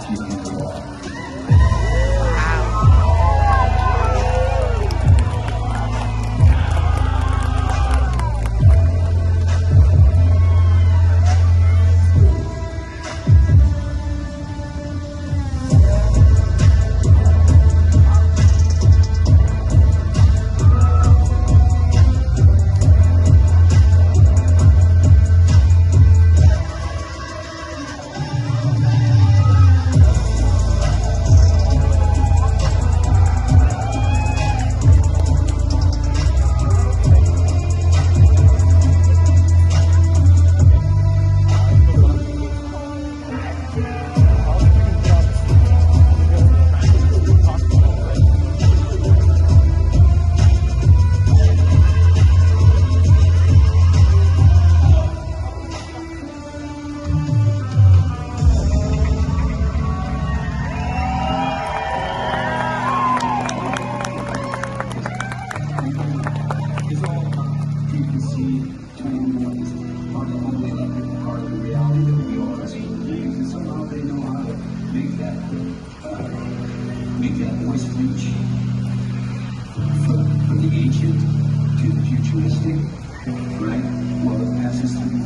keeping the law. Make that voice reach from the ancient to the futuristic, right? Well, it passes through